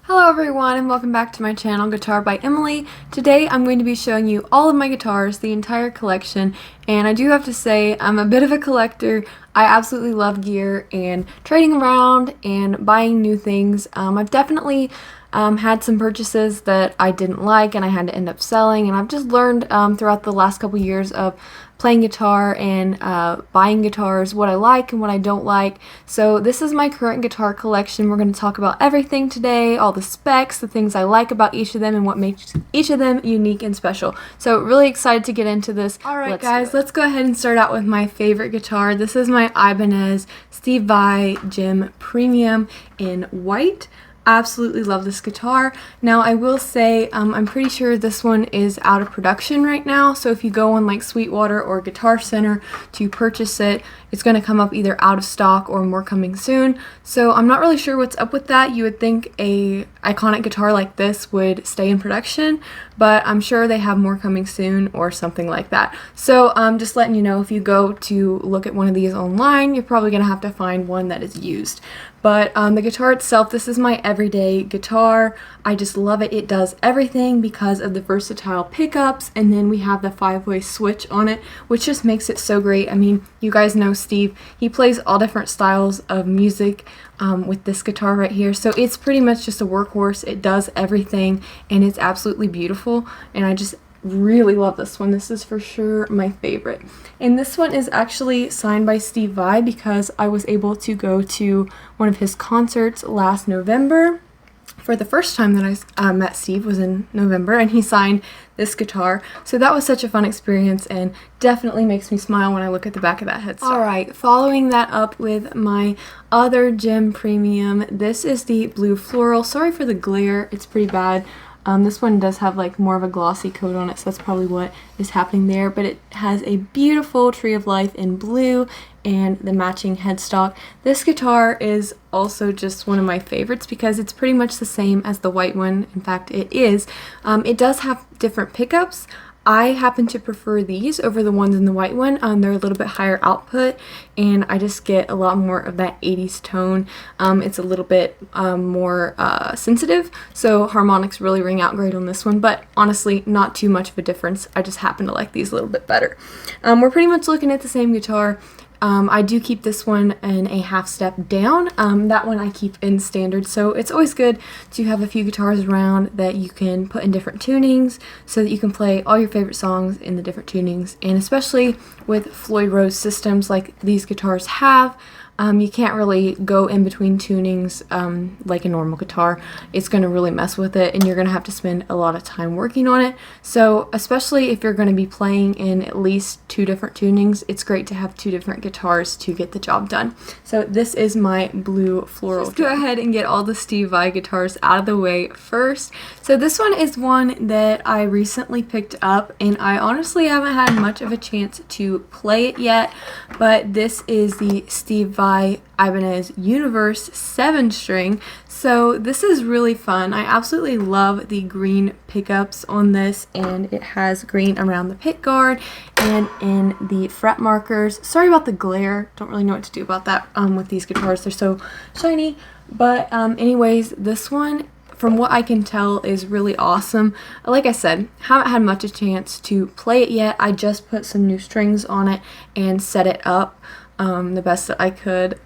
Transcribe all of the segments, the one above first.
Hello everyone and welcome back to my channel, Guitar by Emily. Today I'm going to be showing you all of my guitars, the entire collection, and I do have to say I'm a bit of a collector. I absolutely love gear and trading around and buying new things. I've definitely had some purchases that I didn't like and I had to end up selling, and I've just learned throughout the last couple years of playing guitar and buying guitars, what I like and what I don't like. So this is my current guitar collection. We're going to talk about everything today, all the specs, the things I like about each of them, and what makes each of them unique and special. So really excited to get into this. Alright guys, let's go ahead and start out with my favorite guitar. This is my Ibanez Steve Vai Gem Premium in white. Absolutely love this guitar. Now I will say I'm pretty sure this one is out of production right now, so if you go on like Sweetwater or Guitar Center to purchase it, it's going to come up either out of stock or more coming soon. So I'm not really sure what's up with that. You would think a iconic guitar like this would stay in production, but I'm sure they have more coming soon or something like that. So just letting you know, if you go to look at one of these online, you're probably going to have to find one that is used. But the guitar itself, this is my everyday guitar. I just love it. It does everything because of the versatile pickups, and then we have the 5-way switch on it, which just makes it so great. I mean, you guys know Steve, he plays all different styles of music with this guitar right here, so it's pretty much just a workhorse. It does everything, and it's absolutely beautiful, and I just really love this one. This is for sure my favorite. And this one is actually signed by Steve Vai because I was able to go to one of his concerts last November. For the first time that I met Steve was in November, and he signed this guitar. So that was such a fun experience and definitely makes me smile when I look at the back of that headstock. Alright, following that up with my other Gem Premium, this is the blue Floral. Sorry for the glare, it's pretty bad. This one does have like more of a glossy coat on it, so that's probably what is happening there, but it has a beautiful Tree of Life in blue and the matching headstock. This guitar is also just one of my favorites because it's pretty much the same as the white one. In fact, it is. It does have different pickups. I happen to prefer these over the ones in the white one. They're a little bit higher output, and I just get a lot more of that 80s tone. It's a little bit more sensitive, so harmonics really ring out great on this one, but honestly, not too much of a difference. I just happen to like these a little bit better. We're pretty much looking at the same guitar. I do keep this one in a half step down. That one I keep in standard, so it's always good to have a few guitars around that you can put in different tunings so that you can play all your favorite songs in the different tunings. And especially with Floyd Rose systems like these guitars have, you can't really go in between tunings like a normal guitar. It's going to really mess with it, and you're going to have to spend a lot of time working on it. So especially if you're going to be playing in at least 2 different tunings, it's great to have 2 different guitars to get the job done. So this is my blue Floral. Let's go ahead and get all the Steve Vai guitars out of the way first. So this one is one that I recently picked up, and I honestly haven't had much of a chance to play it yet, but this is the Steve Vai Ibanez Universe 7-string. So this is really fun. I absolutely love the green pickups on this, and it has green around the pick guard and in the fret markers. Sorry about the glare. Don't really know what to do about that with these guitars. They're so shiny. But anyways, this one, from what I can tell, is really awesome. Like I said, haven't had much a chance to play it yet. I just put some new strings on it and set it up the best that I could.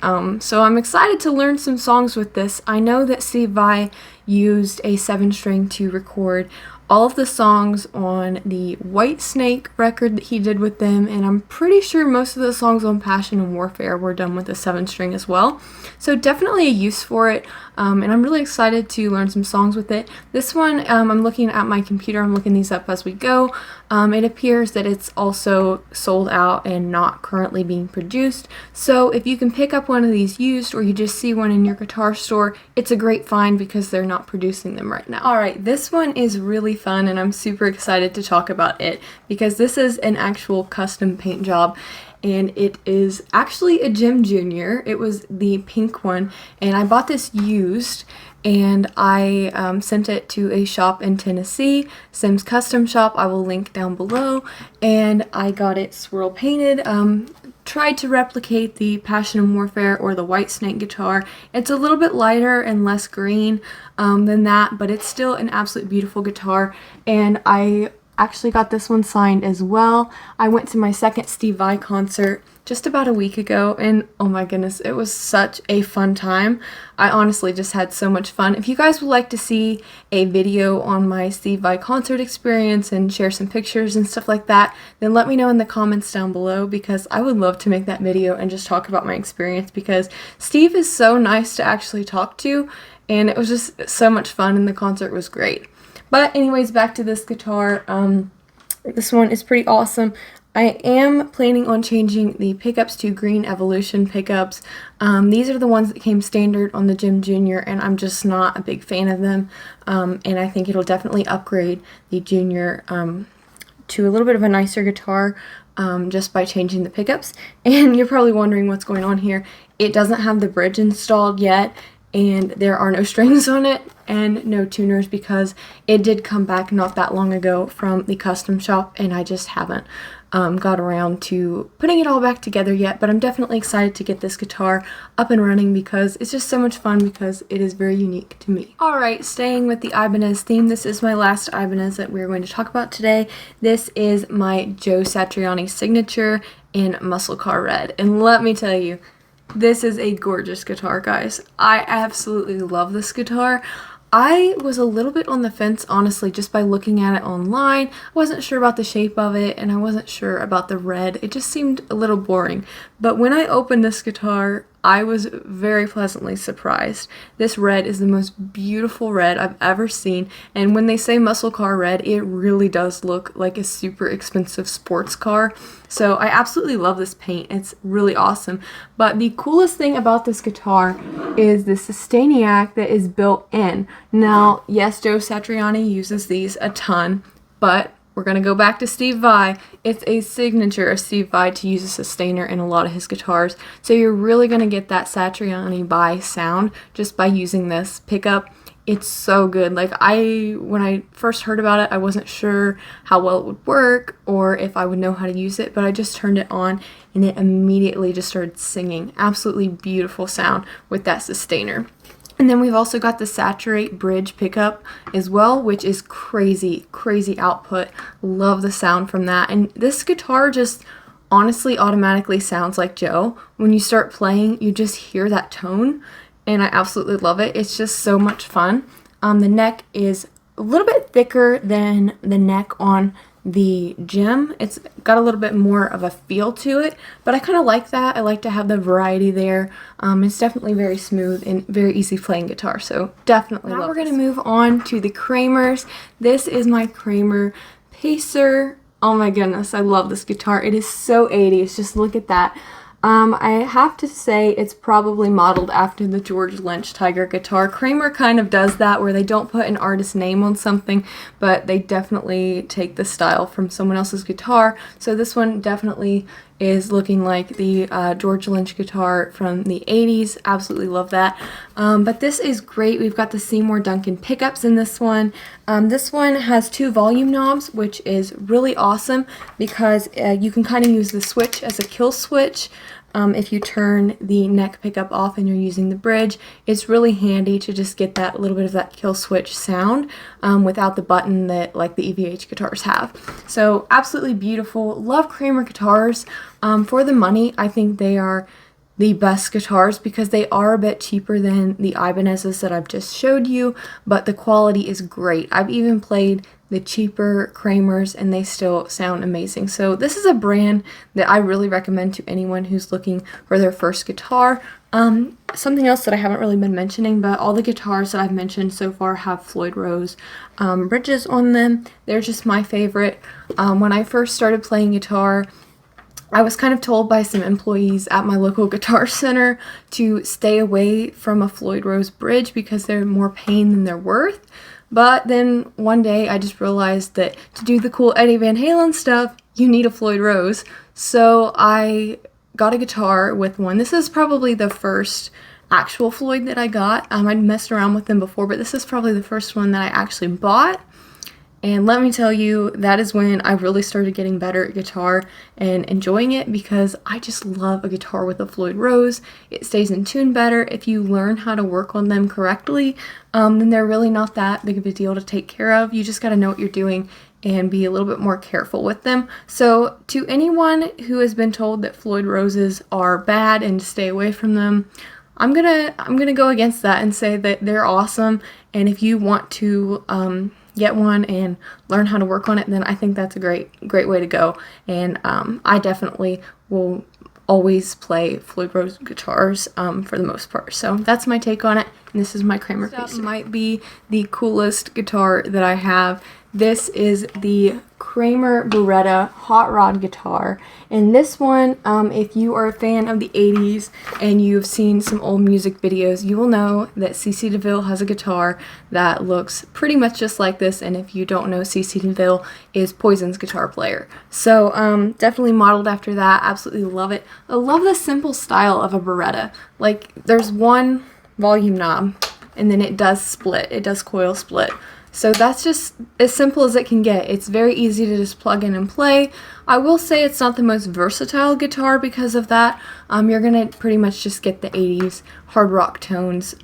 So I'm excited to learn some songs with this. I know that Steve Vai used a 7-string to record all of the songs on the White Snake record that he did with them, and I'm pretty sure most of the songs on Passion and Warfare were done with a 7-string as well. So definitely a use for it, and I'm really excited to learn some songs with it. This one, I'm looking at my computer, I'm looking these up as we go. It appears that it's also sold out and not currently being produced. So if you can pick up one of these used, or you just see one in your guitar store, it's a great find because they're not producing them right now. Alright, this one is really fun, and I'm super excited to talk about it because this is an actual custom paint job, and it is actually a Gem Junior. It was the pink one, and I bought this used, and I sent it to a shop in Tennessee, Sims Custom Shop. I will link down below, and I got it swirl painted. tried to replicate the Passion and Warfare or the Whitesnake guitar. It's a little bit lighter and less green than that, but it's still an absolute beautiful guitar, and I actually got this one signed as well. I went to my second Steve Vai concert just about a week ago, and oh my goodness, it was such a fun time. I honestly just had so much fun. If you guys would like to see a video on my Steve Vai concert experience and share some pictures and stuff like that, then let me know in the comments down below, because I would love to make that video and just talk about my experience, because Steve is so nice to actually talk to, and it was just so much fun, and the concert was great. But anyways, back to this guitar. This one is pretty awesome. I am planning on changing the pickups to Green Evolution pickups. These are the ones that came standard on the Jim Jr., and I'm just not a big fan of them. And I think it'll definitely upgrade the Junior to a little bit of a nicer guitar just by changing the pickups. And you're probably wondering what's going on here. It doesn't have the bridge installed yet, and there are no strings on it and no tuners, because it did come back not that long ago from the custom shop, and I just haven't got around to putting it all back together yet. But I'm definitely excited to get this guitar up and running, because it's just so much fun, because it is very unique to me. Alright, staying with the Ibanez theme, this is my last Ibanez that we're going to talk about today. This is my Joe Satriani Signature in Muscle Car Red, and let me tell you, this is a gorgeous guitar, guys. I absolutely love this guitar. I was a little bit on the fence, honestly, just by looking at it online. I wasn't sure about the shape of it, and I wasn't sure about the red. It just seemed a little boring. But when I opened this guitar, I was very pleasantly surprised. This red is the most beautiful red I've ever seen, and when they say muscle car red, it really does look like a super expensive sports car. So I absolutely love this paint. It's really awesome. But the coolest thing about this guitar is the Sustainiac that is built in. Now, yes, Joe Satriani uses these a ton, but we're going to go back to Steve Vai. It's a signature of Steve Vai to use a sustainer in a lot of his guitars. So you're really going to get that Satriani Vai sound just by using this pickup. It's so good. Like, when I first heard about it, I wasn't sure how well it would work or if I would know how to use it, but I just turned it on and it immediately just started singing. Absolutely beautiful sound with that sustainer. And then we've also got the Saturate Bridge pickup as well, which is crazy, crazy output. Love the sound from that. And this guitar just honestly automatically sounds like Joe. When you start playing, you just hear that tone, and I absolutely love it. It's just so much fun. The neck is a little bit thicker than the neck on the Jim. It's got a little bit more of a feel to it, but I kind of like that. I like to have the variety there. It's definitely very smooth and very easy playing guitar, so definitely love it. Now we're going to move on to the Kramers. This is my Kramer Pacer. Oh my goodness, I love this guitar. It is so 80s. Just look at that. I have to say it's probably modeled after the George Lynch Tiger guitar. Kramer kind of does that, where they don't put an artist name on something, but they definitely take the style from someone else's guitar. So this one definitely is looking like the George Lynch guitar from the 80s. Absolutely love that. But this is great. We've got the Seymour Duncan pickups in this one. This one has 2 volume knobs, which is really awesome because you can kind of use the switch as a kill switch. If you turn the neck pickup off and you're using the bridge, it's really handy to just get that little bit of that kill switch sound without the button that like the EVH guitars have. So absolutely beautiful. Love Kramer guitars. For the money, I think they are the best guitars because they are a bit cheaper than the Ibanez's that I've just showed you, but the quality is great. I've even played the cheaper Kramers and they still sound amazing. So this is a brand that I really recommend to anyone who's looking for their first guitar. Something else that I haven't really been mentioning, but all the guitars that I've mentioned so far have Floyd Rose bridges on them. They're just my favorite. When I first started playing guitar, I was kind of told by some employees at my local guitar center to stay away from a Floyd Rose bridge because they're more pain than they're worth. But then one day I just realized that to do the cool Eddie Van Halen stuff, you need a Floyd Rose. So I got a guitar with one. This is probably the first actual Floyd that I got. I'd messed around with them before, but this is probably the first one that I actually bought. And let me tell you, that is when I really started getting better at guitar and enjoying it, because I just love a guitar with a Floyd Rose. It stays in tune better. If you learn how to work on them correctly, then they're really not that big of a deal to take care of. You just got to know what you're doing and be a little bit more careful with them. So to anyone who has been told that Floyd Roses are bad and to stay away from them, I'm gonna go against that and say that they're awesome. And if you want to get one and learn how to work on it, then I think that's a great way to go. And I definitely will always play Floyd Rose guitars for the most part. So that's my take on it, and this is my Kramer piece. This might be the coolest guitar that I have. This is the Kramer Beretta hot rod guitar, and this one, if you are a fan of the 80s and you've seen some old music videos, you will know that CC DeVille has a guitar that looks pretty much just like this. And if you don't know, CC DeVille is Poison's guitar player, so definitely modeled after that. Absolutely love it. I love the simple style of a Beretta. Like, there's one volume knob and then it does split, it does coil split. So that's just as simple as it can get. It's very easy to just plug in and play. I will say it's not the most versatile guitar because of that. You're going to pretty much just get the 80s hard rock tones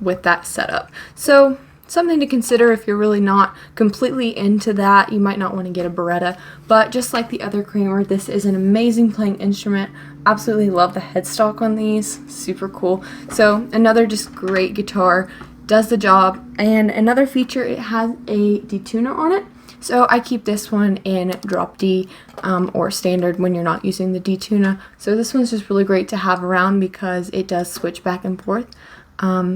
with that setup. So something to consider if you're really not completely into that. You might not want to get a Beretta. But just like the other Kramer, this is an amazing playing instrument. Absolutely love the headstock on these. Super cool. So another just great guitar. Does the job. And another feature, it has a detuner on it, so I keep this one in drop D or standard when you're not using the detuner. So this one's just really great to have around because it does switch back and forth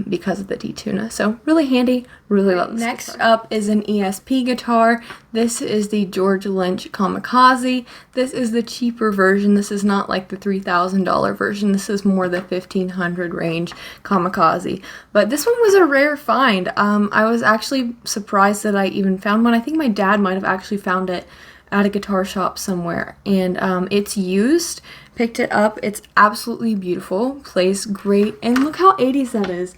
because of the detuner. So really handy. Really love this. Next up is an ESP guitar. This is the George Lynch Kamikaze. This is the cheaper version. This is not like the $3,000 version. This is more the $1,500 range Kamikaze. But this one was a rare find. I was actually surprised that I even found one. I think my dad might have actually found it at a guitar shop somewhere, and it's used. Picked it up. It's absolutely beautiful. Plays great, and look how 80s that is.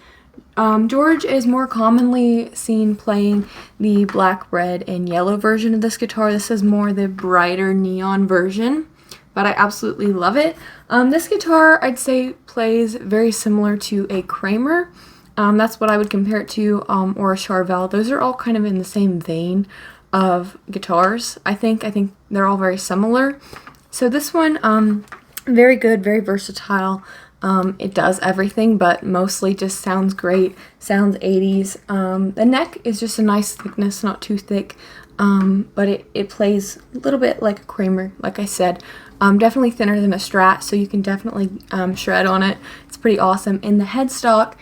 George is more commonly seen playing the black, red, and yellow version of this guitar. This is more the brighter neon version, but I absolutely love it. This guitar, I'd say, plays very similar to a Kramer. That's what I would compare it to, or a Charvel. Those are all kind of in the same vein of guitars. I think they're all very similar. So this one, very good, very versatile. It does everything, but mostly just sounds great, sounds 80s. The neck is just a nice thickness, not too thick, but it plays a little bit like a Kramer, like I said. Definitely thinner than a Strat, so you can definitely shred on it. It's pretty awesome. And the headstock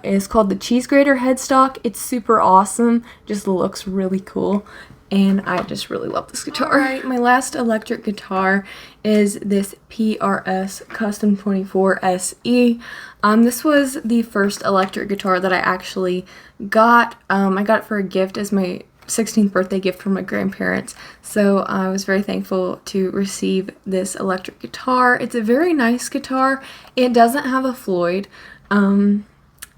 is called the Cheese Grater headstock. It's super awesome, just looks really cool. And I just really love this guitar. Alright, my last electric guitar is this PRS Custom 24 SE. This was the first electric guitar that I actually got. I got it for a gift as my 16th birthday gift from my grandparents. So I was very thankful to receive this electric guitar. It's a very nice guitar. It doesn't have a Floyd. And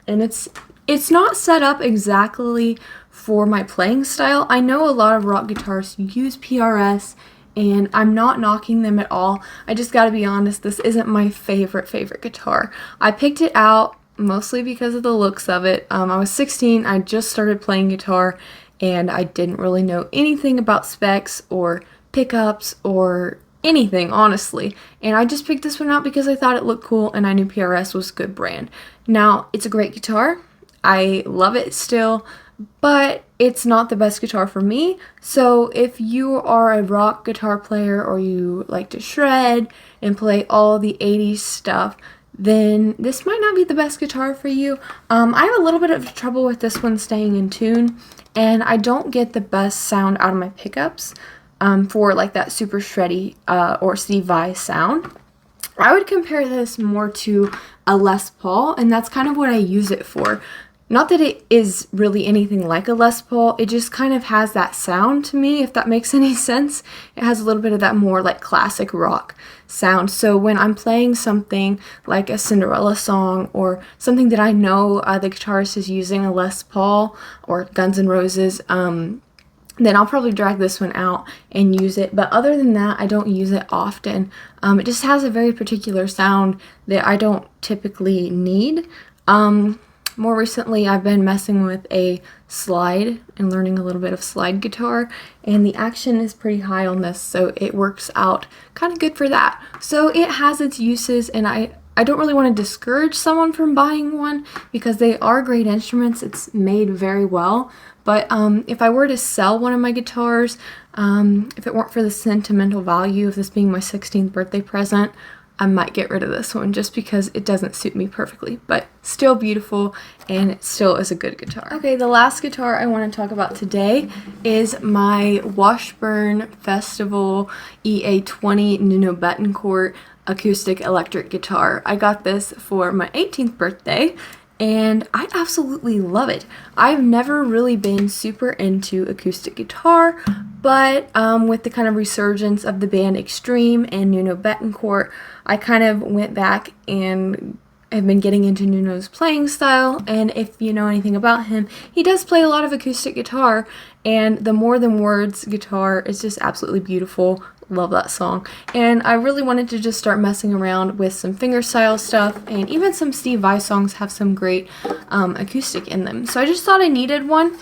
it's not set up exactly for my playing style. I know a lot of rock guitars use PRS, and I'm not knocking them at all. I just gotta be honest, this isn't my favorite guitar. I picked it out mostly because of the looks of it. I was 16, I just started playing guitar, and I didn't really know anything about specs or pickups or anything, honestly. And I just picked this one out because I thought it looked cool and I knew PRS was a good brand. Now, it's a great guitar. I love it still, but it's not the best guitar for me. So if you are a rock guitar player or you like to shred and play all the 80s stuff, then this might not be the best guitar for you. I have a little bit of trouble with this one staying in tune, and I don't get the best sound out of my pickups for like that super shreddy or Steve Vai sound. I would compare this more to a Les Paul, and that's kind of what I use it for. Not that it is really anything like a Les Paul, it just kind of has that sound to me, if that makes any sense. It has a little bit of that more like classic rock sound. So when I'm playing something like a Cinderella song or something that I know the guitarist is using a Les Paul or Guns N' Roses, then I'll probably drag this one out and use it. But other than that, I don't use it often. It just has a very particular sound that I don't typically need. More recently, I've been messing with a slide and learning a little bit of slide guitar, and the action is pretty high on this, so it works out kind of good for that. So it has its uses, and I don't really want to discourage someone from buying one because they are great instruments. It's made very well. But if I were to sell one of my guitars, if it weren't for the sentimental value of this being my 16th birthday present, I might get rid of this one just because it doesn't suit me perfectly, but still beautiful and it still is a good guitar. Okay, the last guitar I want to talk about today is my Washburn Festival EA20 Nuno Betancourt acoustic electric guitar. I got this for my 18th birthday and I absolutely love it. I've never really been super into acoustic guitar, but with the kind of resurgence of the band Extreme and Nuno Betancourt, I kind of went back and have been getting into Nuno's playing style, and if you know anything about him, he does play a lot of acoustic guitar, and the More Than Words guitar is just absolutely beautiful. Love that song. And I really wanted to just start messing around with some fingerstyle stuff, and even some Steve Vai songs have some great acoustic in them. So I just thought I needed one.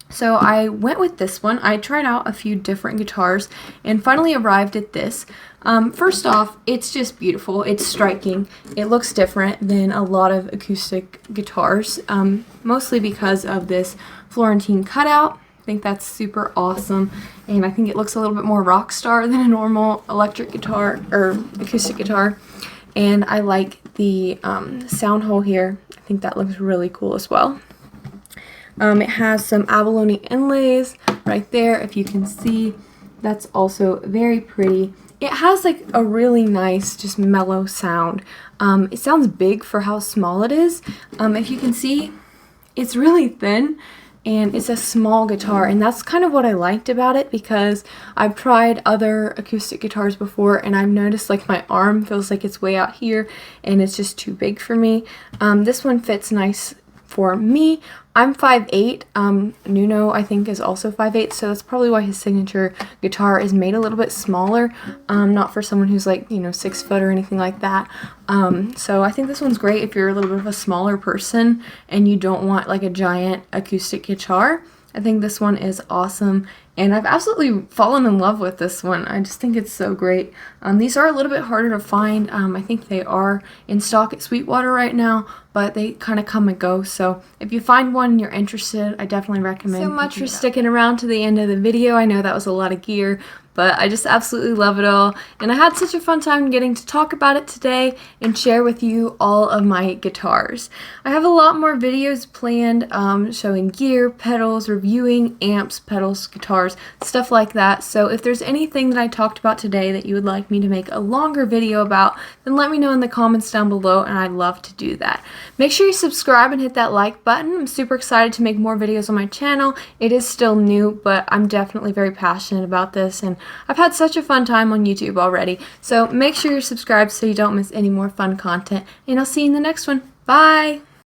So I went with this one. I tried out a few different guitars and finally arrived at this. First off, it's just beautiful. It's striking. It looks different than a lot of acoustic guitars, mostly because of this Florentine cutout. I think that's super awesome, and I think it looks a little bit more rock star than a normal electric guitar or acoustic guitar. And I like the sound hole here. I think that looks really cool as well. It has some abalone inlays right there, if you can see. That's also very pretty. It has like a really nice, just mellow sound. It sounds big for how small it is. If you can see, it's really thin. And it's a small guitar, and that's kind of what I liked about it, because I've tried other acoustic guitars before and I've noticed like my arm feels like it's way out here and it's just too big for me. This one fits nice for me. I'm 5'8". Nuno, I think, is also 5'8", so that's probably why his signature guitar is made a little bit smaller. Not for someone who's like, 6 foot or anything like that. So I think this one's great if you're a little bit of a smaller person and you don't want like a giant acoustic guitar. I think this one is awesome, and I've absolutely fallen in love with this one. I just think it's so great. These are a little bit harder to find. I think they are in stock at Sweetwater right now, but they kind of come and go. So if you find one and you're interested, I definitely recommend. So much for sticking around to the end of the video. I know that was a lot of gear, but I just absolutely love it all, and I had such a fun time getting to talk about it today and share with you all of my guitars. I have a lot more videos planned showing gear, pedals, reviewing amps, pedals, guitars, stuff like that. So if there's anything that I talked about today that you would like me to make a longer video about, then let me know in the comments down below, and I'd love to do that. Make sure you subscribe and hit that like button. I'm super excited to make more videos on my channel. It is still new, but I'm definitely very passionate about this, and I've had such a fun time on YouTube already. So make sure you're subscribed so you don't miss any more fun content, and I'll see you in the next one. Bye!